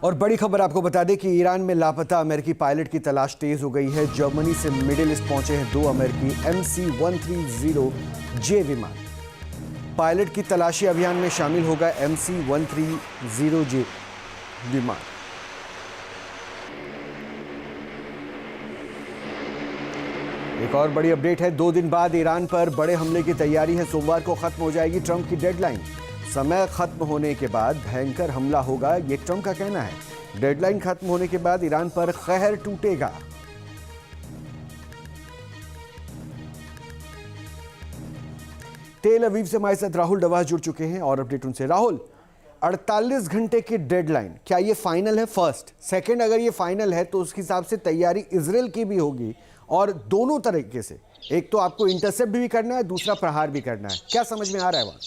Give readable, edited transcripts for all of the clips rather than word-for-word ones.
और बड़ी खबर आपको बता दें कि ईरान में लापता अमेरिकी पायलट की तलाश तेज हो गई है। जर्मनी से मिडिल ईस्ट पहुंचे हैं 2 अमेरिकी MC-130J विमान। पायलट की तलाशी अभियान में शामिल होगा MC-130J विमान। एक और बड़ी अपडेट है। 2 दिन बाद ईरान पर बड़े हमले की तैयारी है। सोमवार को खत्म हो जाएगी ट्रंप की डेडलाइन। समय खत्म होने के बाद भयंकर हमला होगा, ये ट्रंप का कहना है। डेडलाइन खत्म होने के बाद ईरान पर कहर टूटेगा। तेल अवीव से हमारे साथ राहुल डवास जुड़ चुके हैं और अपडेट उनसे। राहुल, 48 घंटे की डेडलाइन, क्या ये फाइनल है? फर्स्ट, सेकंड, अगर ये फाइनल है तो उसके हिसाब से तैयारी इजराइल की भी होगी और दोनों तरीके से, एक तो आपको इंटरसेप्ट भी करना है, दूसरा प्रहार भी करना है। क्या समझ में आ रहा है वहां?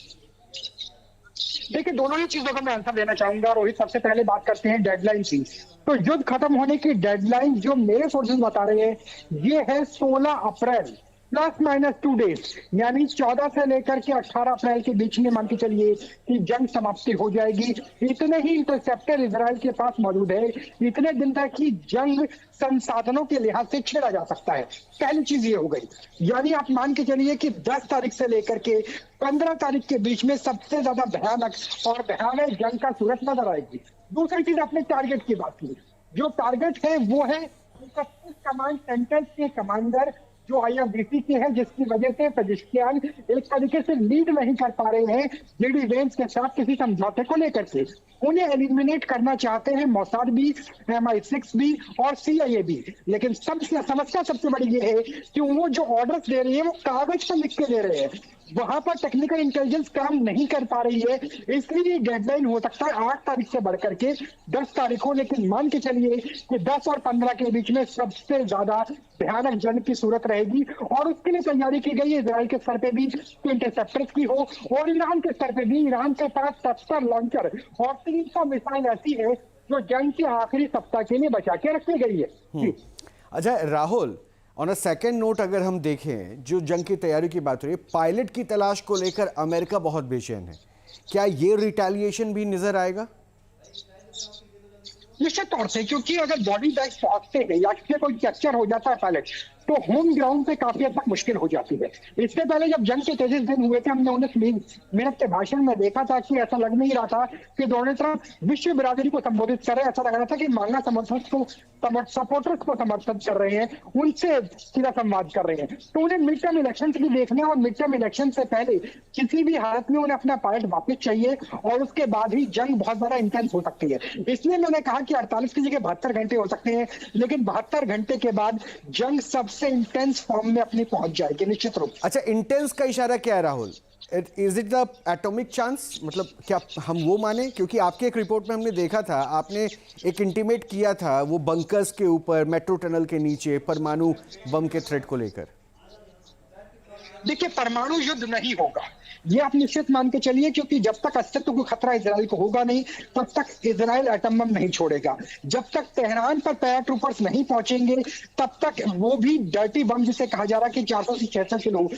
देखिए, दोनों ही चीजों का मैं आंसर देना चाहूंगा। रोहित, सबसे पहले बात करते हैं डेडलाइन की। तो युद्ध खत्म होने की डेडलाइन जो मेरे सोर्सेज बता रहे हैं, ये है 16 अप्रैल +- 2 डेज, यानी 14 से लेकर के 18 अप्रैल के बीच में मान के चलिए कि जंग समाप्ति हो जाएगी। इतने ही इंटरसेप्टर इजराइल के पास मौजूद है, इतने दिन तक की जंग संसाधनों के लिहाज से छेड़ा जा सकता है। पहली चीज ये हो गई, यानी आप मान के चलिए कि 10 तारीख से लेकर के 15 तारीख के बीच में सबसे ज्यादा भयानक और भयानक जंग का सूरत नजर आएगी। दूसरी चीज, आपने टारगेट की बात की। जो टारगेट है वो है कमांड सेंटर के कमांडर जो IRGC के हैं, जिसकी वजह से पेजिशकियान एक तरीके से लीड नहीं कर पा रहे हैं जेडी वेंस के साथ किसी समझौते को लेकर के। उन्हें एलिमिनेट करना चाहते हैं मोसाद भी, MI6 भी और CIA भी। लेकिन सबसे समस्या सबसे बड़ी ये है कि वो जो ऑर्डर्स दे रही है वो कागज पर लिख के दे रहे हैं, वहां पर टेक्निकल इंटेलिजेंस काम नहीं कर पा रही है। इसलिए डेडलाइन हो सकता है 8 तारीख से बढ़कर के 10 तारीख हो। लेकिन मान के चलिए कि 10 और 15 के बीच में सबसे ज्यादा भयानक जंग की सूरत रहेगी और उसके लिए तैयारी की गई है। इजराइल के स्तर पे भी इंटरसेप्टर्स की हो और ईरान के स्तर पे भी। ईरान के पास 70 लॉन्चर और 300 मिसाइल ऐसी है जो जंग के आखिरी सप्ताह के लिए बचा के रखी गई है। अच्छा Rahul, on a second note अगर हम देखें, जो जंग की तैयारी की बात हो रही है, पायलट की तलाश को लेकर अमेरिका बहुत बेचैन है। क्या ये रिटेलिएशन भी नजर आएगा? निश्चित तौर से, क्योंकि अगर बॉडी बैग्स पहुंचते हैं या फिर कोई कैप्चर हो जाता है पायलट, तो होम ग्राउंड पे काफी हद तक मुश्किल हो जाती है। इससे पहले जब जंग के 33 दिन हुए थे, हमने 19 मिनट के भाषण में देखा था कि ऐसा लग नहीं रहा था कि डोनाल्ड ट्रंप विश्व बिरादरी को संबोधित कर रहे हैं। ऐसा लग रहा था कि मांगा सपोर्टर्स को समर्थन कर रहे हैं, उनसे सीधा संवाद कर रहे हैं। तो उन्हें मिड टर्म इलेक्शन भी देखने और मिड टर्म इलेक्शन से पहले किसी भी हालत में उन्हें अपना पायलट वापस चाहिए और उसके बाद ही जंग बहुत ज्यादा इंटेंस हो सकती है। इसलिए मैंने कहा कि 48 की जगह 72 घंटे हो सकते हैं, लेकिन 72 घंटे के बाद जंग सबसे इंटेंस फॉर्म में अपनी पहुंच जाएगी निश्चित रूप से। अच्छा, इंटेंस का इशारा क्या है Rahul? Is it the atomic chance? मतलब क्या हम वो माने? क्योंकि आपके एक रिपोर्ट में हमने देखा था, आपने एक इंटीमेट किया था वो बंकर्स के ऊपर, मेट्रो टनल के नीचे परमाणु बम के थ्रेट को लेकर। देखिए, परमाणु युद्ध नहीं होगा, ये आप निश्चित मान के चलिए, क्योंकि जब तक अस्तित्व को खतरा इजराइल को होगा नहीं, तब तक इजराइल एटम बम नहीं छोड़ेगा। जब तक तेहरान पर पैराट्रूपर्स नहीं पहुंचेंगे, तब तक वो भी डर्टी बम, जिसे कहा जा रहा है कि 400 से 600 किलो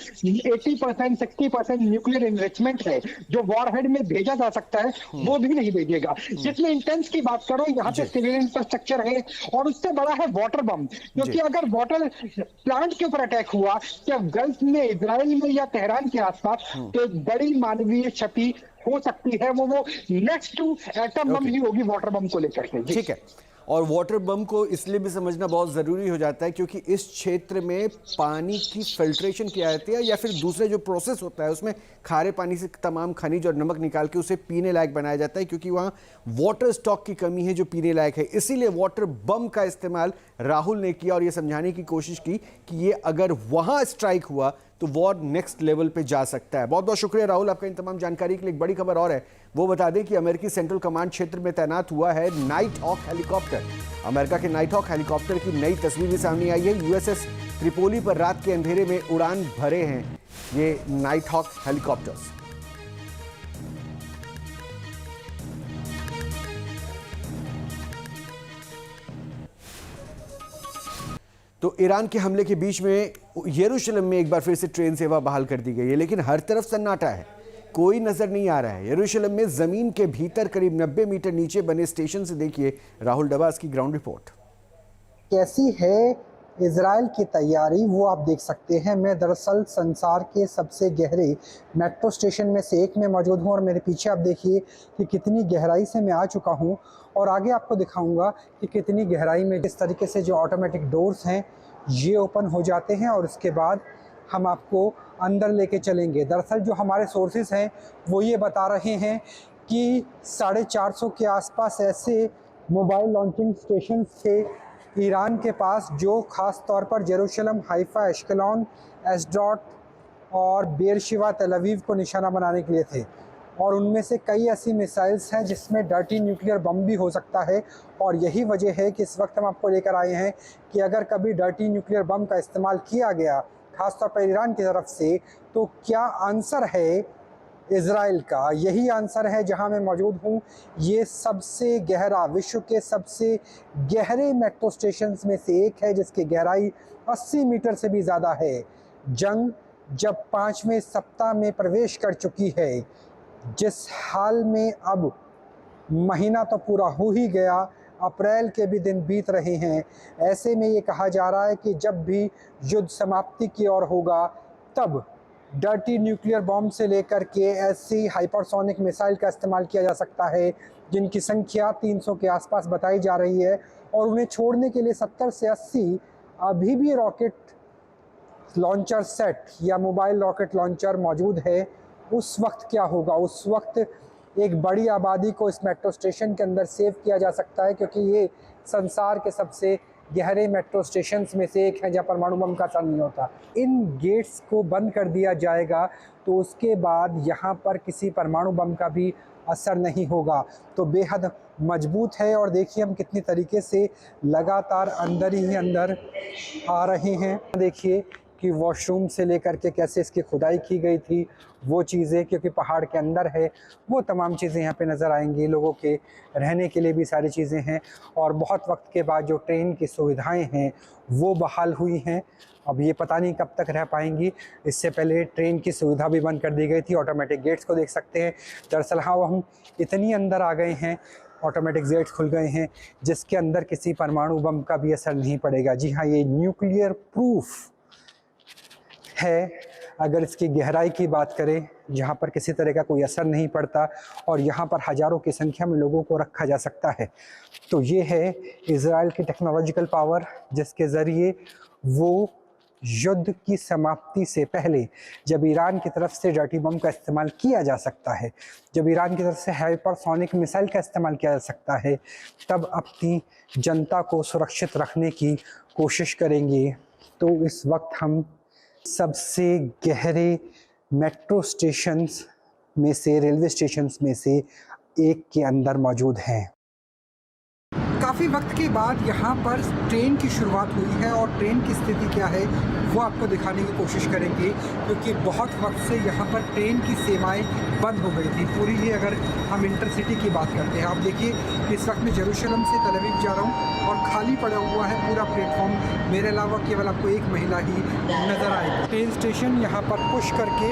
80% 60% न्यूक्लियर इनरिचमेंट है जो वॉरहेड में भेजा जा सकता है, वो भी नहीं भेजेगा। जिसमें इंटेंस की बात करो, यहाँ पे सिविल इंफ्रास्ट्रक्चर है और उससे बड़ा है वाटर बम, क्योंकि अगर वाटर प्लांट के ऊपर अटैक हुआ या गल्फ में, इजराइल में या तेहरान के आसपास, तो बड़ी मानवीय क्षति हो सकती है। वो नेक्स्ट टू एटम बम ही होगी वाटर बम को लेकर के। ठीक है, और वाटर बम को इसलिए भी समझना बहुत ज़रूरी हो जाता है क्योंकि इस क्षेत्र में पानी की फिल्ट्रेशन किया जाती है या फिर दूसरे जो प्रोसेस होता है उसमें खारे पानी से तमाम खनिज और नमक निकाल के उसे पीने लायक बनाया जाता है, क्योंकि वहाँ वाटर स्टॉक की कमी है जो पीने लायक है। इसीलिए वाटर बम का इस्तेमाल राहुल ने किया और ये समझाने की कोशिश की कि ये अगर वहाँ स्ट्राइक हुआ तो वॉर नेक्स्ट लेवल पे जा सकता है। बहुत बहुत शुक्रिया राहुल आपका इन तमाम जानकारी के लिए। एक बड़ी खबर और है, वो बता दें कि अमेरिकी सेंट्रल कमांड क्षेत्र में तैनात हुआ है नाइट हॉक हेलीकॉप्टर। अमेरिका के नाइट हॉक हेलीकॉप्टर की नई तस्वीर भी सामने आई है। USS त्रिपोली पर रात के अंधेरे में उड़ान भरे हैं ये नाइट हॉक हेलीकॉप्टर्स। तो ईरान के हमले के बीच में यरूशलेम में एक बार फिर से ट्रेन सेवा बहाल कर दी गई है, लेकिन हर तरफ सन्नाटा है। कोई नजर नहीं आ रहा है। यरूशलेम में जमीन के भीतर करीब 90 मीटर नीचे बने स्टेशन से देखिए राहुल डबास की ग्राउंड रिपोर्ट। कैसी है इजराइल की तैयारी वो आप देख सकते हैं। मैं दरअसल संसार के सबसे गहरे मेट्रो स्टेशन में से एक में मौजूद हूँ और मेरे पीछे आप देखिए कि कितनी गहराई से मैं आ चुका हूँ और आगे आपको दिखाऊंगा कि कितनी गहराई में किस तरीके से जो ऑटोमेटिक डोर्स हैं ये ओपन हो जाते हैं और उसके बाद हम आपको अंदर लेके चलेंगे। दरअसल जो हमारे सोर्सेज हैं वो ये बता रहे हैं कि 450 के आसपास ऐसे मोबाइल लॉन्चिंग स्टेशन थे ईरान के पास जो ख़ास तौर पर जेरूशलम, हाइफा, एश्केलॉन, एस्डोट और बेरशिवा, तेल अवीव को निशाना बनाने के लिए थे। और उनमें से कई ऐसी मिसाइल्स हैं जिसमें डर्टी न्यूक्लियर बम भी हो सकता है और यही वजह है कि इस वक्त हम आपको लेकर आए हैं कि अगर कभी डर्टी न्यूक्लियर बम का इस्तेमाल किया गया ख़ासतौर पर ईरान की तरफ से तो क्या आंसर है इज़राइल का। यही आंसर है जहां मैं मौजूद हूं। ये सबसे गहरा, विश्व के सबसे गहरे मेट्रो स्टेशंस में से एक है जिसकी गहराई 80 मीटर से भी ज़्यादा है। जंग जब 5वें सप्ताह में प्रवेश कर चुकी है, जिस हाल में अब महीना तो पूरा हो ही गया, अप्रैल के भी दिन बीत रहे हैं, ऐसे में ये कहा जा रहा है कि जब भी युद्ध समाप्ति की ओर होगा तब डर्टी न्यूक्लियर बॉम्ब से लेकर के ऐसी हाइपरसोनिक मिसाइल का इस्तेमाल किया जा सकता है जिनकी संख्या 300 के आसपास बताई जा रही है और उन्हें छोड़ने के लिए 70 से 80 अभी भी रॉकेट लॉन्चर सेट या मोबाइल रॉकेट लॉन्चर मौजूद है। उस वक्त क्या होगा? उस वक्त एक बड़ी आबादी को इस मेट्रो स्टेशन के अंदर सेव किया जा सकता है क्योंकि ये संसार के सबसे गहरे मेट्रो स्टेशंस में से एक है जहाँ परमाणु बम का असर नहीं होता। इन गेट्स को बंद कर दिया जाएगा तो उसके बाद यहाँ पर किसी परमाणु बम का भी असर नहीं होगा। तो बेहद मजबूत है और देखिए हम कितनी तरीके से लगातार अंदर ही अंदर आ रहे हैं। देखिए कि वॉशरूम से लेकर के कैसे इसकी खुदाई की गई थी, वो चीज़ें क्योंकि पहाड़ के अंदर है, वो तमाम चीज़ें यहाँ पे नज़र आएंगी। लोगों के रहने के लिए भी सारी चीज़ें हैं और बहुत वक्त के बाद जो ट्रेन की सुविधाएं हैं वो बहाल हुई हैं। अब ये पता नहीं कब तक रह पाएंगी। इससे पहले ट्रेन की सुविधा भी बंद कर दी गई थी। ऑटोमेटिक गेट्स को देख सकते हैं। दरअसल हाँ, हम इतनी अंदर आ गए हैं, ऑटोमेटिक गेट्स खुल गए हैं जिसके अंदर किसी परमाणु बम का भी असर नहीं पड़ेगा। जी हाँ, ये न्यूक्लियर प्रूफ है। अगर इसकी गहराई की बात करें, जहाँ पर किसी तरह का कोई असर नहीं पड़ता और यहाँ पर हज़ारों की संख्या में लोगों को रखा जा सकता है। तो ये है इज़राइल की टेक्नोलॉजिकल पावर जिसके ज़रिए वो युद्ध की समाप्ति से पहले, जब ईरान की तरफ से डर्टी बम का इस्तेमाल किया जा सकता है, जब ईरान की तरफ से हाइपरसोनिक मिसाइल का इस्तेमाल किया जा सकता है, तब अपनी जनता को सुरक्षित रखने की कोशिश करेंगे। तो इस वक्त हम सबसे गहरे मेट्रो स्टेशंस में से, रेलवे स्टेशंस में से एक के अंदर मौजूद हैं। काफ़ी वक्त के बाद यहाँ पर ट्रेन की शुरुआत हुई है और ट्रेन की स्थिति क्या है वो आपको दिखाने की कोशिश करेंगे क्योंकि बहुत वक्त से यहाँ पर ट्रेन की सेवाएं बंद हो गई थी पूरी ही। अगर हम इंटरसिटी की बात करते हैं, आप देखिए इस वक्त मैं जेरूशलम से तेल अवीव जा रहा हूँ और खाली पड़ा हुआ है पूरा प्लेटफॉर्म। मेरे अलावा केवल आपको एक महिला ही नज़र आएगी। ट्रेन स्टेशन यहाँ पर पुश करके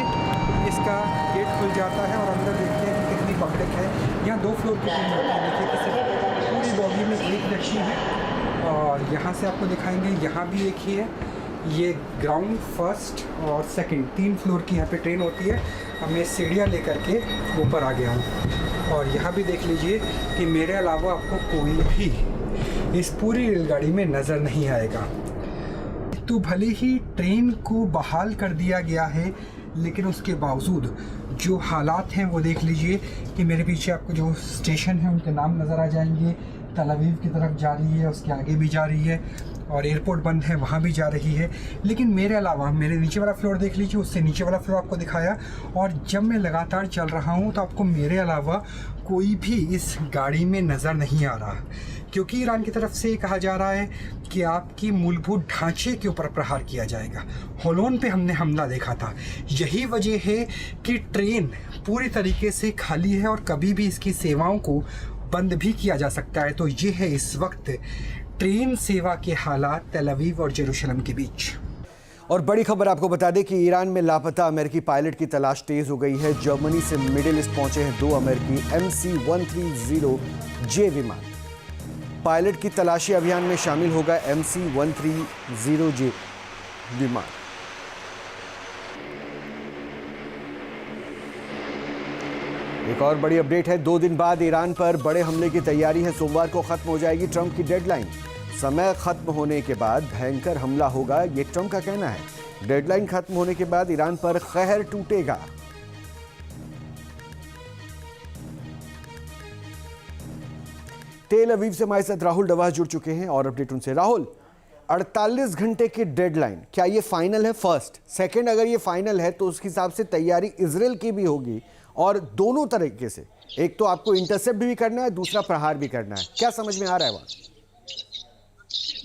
इसका गेट खुल जाता है और अंदर देखते हैं कि कितनी पब्लिक है। यहाँ 2 फ्लोर की ट्रेन होती है। देखिए कि पूरी बॉगी में एक व्यक्ति है और यहाँ से आपको दिखाएंगे, यहाँ भी एक ही है। ये ग्राउंड, फर्स्ट और सेकंड, 3 फ्लोर की यहाँ पे ट्रेन होती है। अब मैं सीढ़ियाँ लेकर के ऊपर आ गया हूँ और यहाँ भी देख लीजिए कि मेरे अलावा आपको कोई भी इस पूरी रेलगाड़ी में नज़र नहीं आएगा। तो भले ही ट्रेन को बहाल कर दिया गया है लेकिन उसके बावजूद जो हालात हैं वो देख लीजिए कि मेरे पीछे आपको जो स्टेशन है उनके नाम नज़र आ जाएंगे। तेल अवीव की तरफ जा रही है, उसके आगे भी जा रही है और एयरपोर्ट बंद है वहाँ भी जा रही है। लेकिन मेरे अलावा मेरे नीचे वाला फ्लोर देख लीजिए, उससे नीचे वाला फ्लोर आपको दिखाया और जब मैं लगातार चल रहा हूँ तो आपको मेरे अलावा कोई भी इस गाड़ी में नज़र नहीं आ रहा क्योंकि ईरान की तरफ से कहा जा रहा है कि आपकी मूलभूत ढांचे के ऊपर प्रहार किया जाएगा। होलोन पे हमने हमला देखा था। यही वजह है कि ट्रेन पूरी तरीके से खाली है और कभी भी इसकी सेवाओं को बंद भी किया जा सकता है। तो ये है इस वक्त ट्रेन सेवा के हालात तेल अवीव और जेरूशलम के बीच। और बड़ी खबर आपको बता दें कि ईरान में लापता अमेरिकी पायलट की तलाश तेज हो गई है। जर्मनी से मिडिल ईस्ट पहुंचे हैं 2 अमेरिकी MC-130J विमान। पायलट की तलाशी अभियान में शामिल होगा MC-130J विमान। एक और बड़ी अपडेट है। 2 दिन बाद ईरान पर बड़े हमले की तैयारी है। सोमवार को खत्म हो जाएगी ट्रंप की डेडलाइन। समय खत्म होने के बाद भयंकर हमला होगा, ये ट्रंप का कहना है। डेडलाइन खत्म होने के बाद ईरान पर कहर टूटेगा। तेल अवीव से हमारे साथ राहुल डवास जुड़ चुके हैं और अपडेट उनसे। राहुल, 48 घंटे की डेडलाइन, क्या ये फाइनल है? फर्स्ट, सेकंड, अगर ये फाइनल है तो उसके हिसाब से तैयारी इजराइल की भी होगी और दोनों तरीके से, एक तो आपको इंटरसेप्ट भी करना है, दूसरा प्रहार भी करना है। क्या समझ में आ रहा है वहां?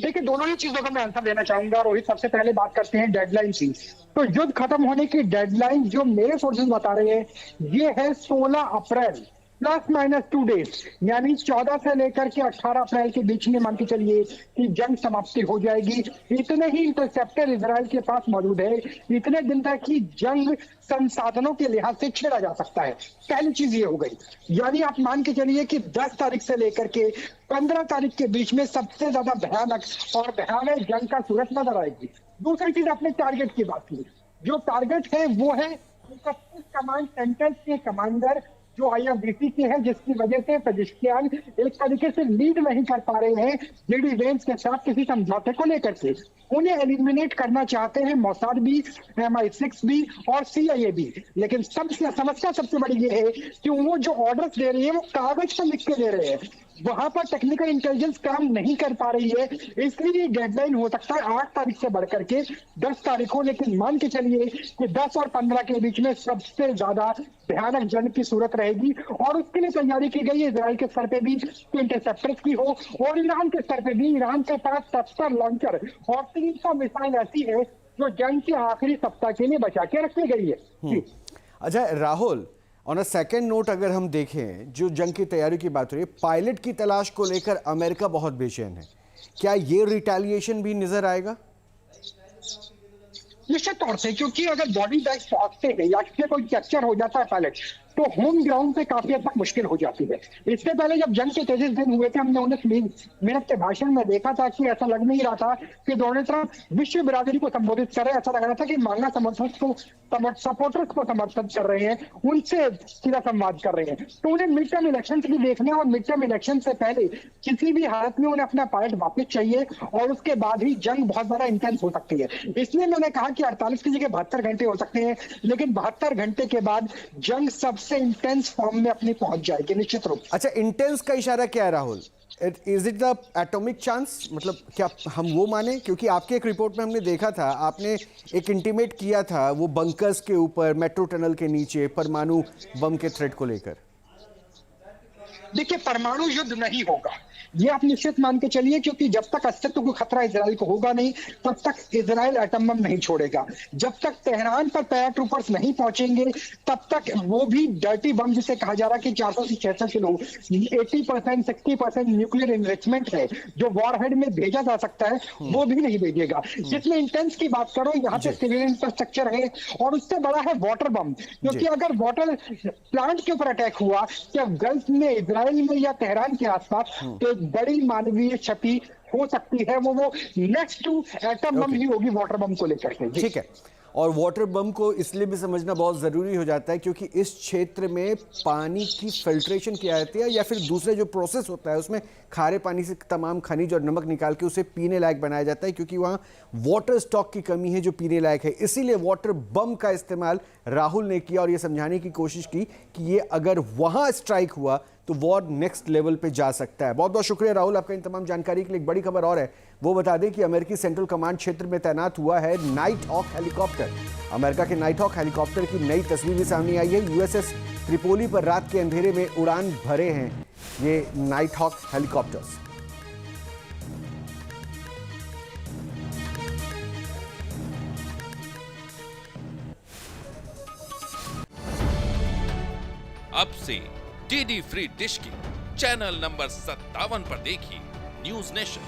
देखिए, दोनों ही चीजों का मैं आंसर देना चाहूंगा। रोहित, सबसे पहले बात करते हैं डेडलाइन की। तो युद्ध खत्म होने की डेडलाइन जो मेरे सोर्सेज बता रहे हैं, ये है 16 अप्रैल +- 2 डेज, यानी 14 से लेकर के 18 अप्रैल के बीच में मान के चलिए कि जंग समाप्ति हो जाएगी। इतने ही इंटरसेप्टर इजराइल के पास मौजूद है, इतने दिन तक की जंग संसाधनों के लिहाज से छेड़ा जा सकता है। पहली चीज ये हो गई, यानी आप मान के चलिए कि 10 तारीख से लेकर के 15 तारीख के बीच में सबसे ज्यादा भयानक और भयानक जंग का सूरत नजर आएगी। दूसरी चीज, आपने टारगेट की बात की। जो टारगेट है वो है 31 कमांड सेंटर्स के कमांडर जो IRGC के हैं, जिसकी वजह से पेजिश्कियान एक तरीके से लीड नहीं कर पा रहे हैं जेडी वेंस के साथ किसी समझौते को लेकर के। उन्हें एलिमिनेट करना चाहते हैं मोसाद भी, MI6 भी और CIA भी। लेकिन सबसे समस्या सबसे बड़ी ये है कि वो जो ऑर्डर्स दे रही है वो कागज पर लिख के दे रहे हैं, वहां पर टेक्निकल इंटेलिजेंस काम नहीं कर पा रही है। इसलिए डेडलाइन हो सकता है 8 तारीख से बढ़कर के 10 तारीख हो। लेकिन मान के चलिए कि 10 और 15 के बीच में सबसे ज्यादा भयानक जंग की सूरत रहेगी और उसके लिए तैयारी की गई है इजराइल के स्तर पे भी इंटरसेप्टर्स की हो और ईरान के स्तर पे भी। ईरान के पास 70 लॉन्चर और 300 मिसाइल ऐसी है जो जंग के आखिरी सप्ताह के लिए बचा के रखी गई है। अच्छा Rahul, on a second note अगर हम देखें, जो जंग की तैयारी की बात हो रही है, पायलट की तलाश को लेकर अमेरिका बहुत बेचैन है। क्या ये रिटेलिएशन भी नजर आएगा? निश्चित तौर से, क्योंकि अगर बॉडी बैग पहुंचते हैं या फिर कोई कैप्चर हो जाता है पायलट, तो होम ग्राउंड पे काफी हद तक मुश्किल हो जाती है। इससे पहले जब जंग के 33 दिन हुए थे, हमने 19 मिनट के भाषण में देखा था कि ऐसा लग नहीं रहा था कि डोनाल्ड ट्रंप विश्व बिरादरी को संबोधित कर रहे हैं। ऐसा लग रहा था कि मांगा सपोर्टर्स को समर्थन कर रहे हैं, उनसे सीधा संवाद कर रहे हैं। तो उन्हें मिड टर्म इलेक्शन भी देखने और मिड टर्म इलेक्शन से पहले किसी भी हालत में उन्हें अपना पायलट वापस चाहिए और उसके बाद ही जंग बहुत ज्यादा इंटेंस हो सकती है। इसलिए मैंने कहा कि 48 की जगह 72 घंटे हो सकते हैं, लेकिन 72 घंटे के बाद जंग सबसे इंटेंस फॉर्म में अपनी पहुंच जाएगी निश्चित रूप से। अच्छा, इंटेंस का इशारा क्या है Rahul? Is it the atomic chance? मतलब क्या हम वो माने? क्योंकि आपके एक रिपोर्ट में हमने देखा था, आपने एक इंटीमेट किया था वो बंकर्स के ऊपर, मेट्रो टनल के नीचे परमाणु बम के थ्रेट को लेकर। देखिए, परमाणु युद्ध नहीं होगा, ये आप निश्चित मान के चलिए, क्योंकि जब तक अस्तित्व को खतरा इजराइल को होगा नहीं, तब तक इजराइल एटम बम नहीं छोड़ेगा। जब तक तेहरान पर पैराट्रूपर्स नहीं पहुंचेंगे, तब तक वो भी डर्टी बम जिसे कहा जा रहा है कि 400 से 600 किलो 80% 60% न्यूक्लियर इनरिचमेंट है जो वॉरहेड में भेजा जा सकता है, वो भी नहीं भेजेगा। जिसमें इंटेंस की बात करो, यहाँ पे सिविल इंफ्रास्ट्रक्चर है और उससे बड़ा है वाटर बम, क्योंकि अगर वाटर प्लांट के ऊपर अटैक हुआ या गल्फ में, इजराइल में या तेहरान के आसपास, तो बड़ी मानवीय क्षति हो सकती है। वो नेक्स्ट टू एटम बम ही होगी वाटर बम को लेकर के। ठीक है, और वाटर बम को इसलिए भी समझना बहुत ज़रूरी हो जाता है क्योंकि इस क्षेत्र में पानी की फिल्ट्रेशन किया जाती है या फिर दूसरे जो प्रोसेस होता है उसमें खारे पानी से तमाम खनिज और नमक निकाल के उसे पीने लायक बनाया जाता है, क्योंकि वहाँ वाटर स्टॉक की कमी है जो पीने लायक है। इसीलिए वाटर बम का इस्तेमाल राहुल ने किया और ये समझाने की कोशिश की कि ये अगर वहाँ स्ट्राइक हुआ तो वॉर नेक्स्ट लेवल पे जा सकता है। बहुत बहुत शुक्रिया राहुल आपका इन तमाम जानकारी के लिए। एक बड़ी खबर और है, वो बता दें कि अमेरिकी सेंट्रल कमांड क्षेत्र में तैनात हुआ है नाइट हॉक हेलीकॉप्टर। अमेरिका के नाइट हॉक हेलीकॉप्टर की नई तस्वीर भी सामने आई है। USS त्रिपोली पर रात के अंधेरे में उड़ान भरे हैं ये नाइट हॉक हेलीकॉप्टर्स। अब से DD फ्री डिश की चैनल नंबर 57 पर देखिए न्यूज नेशन।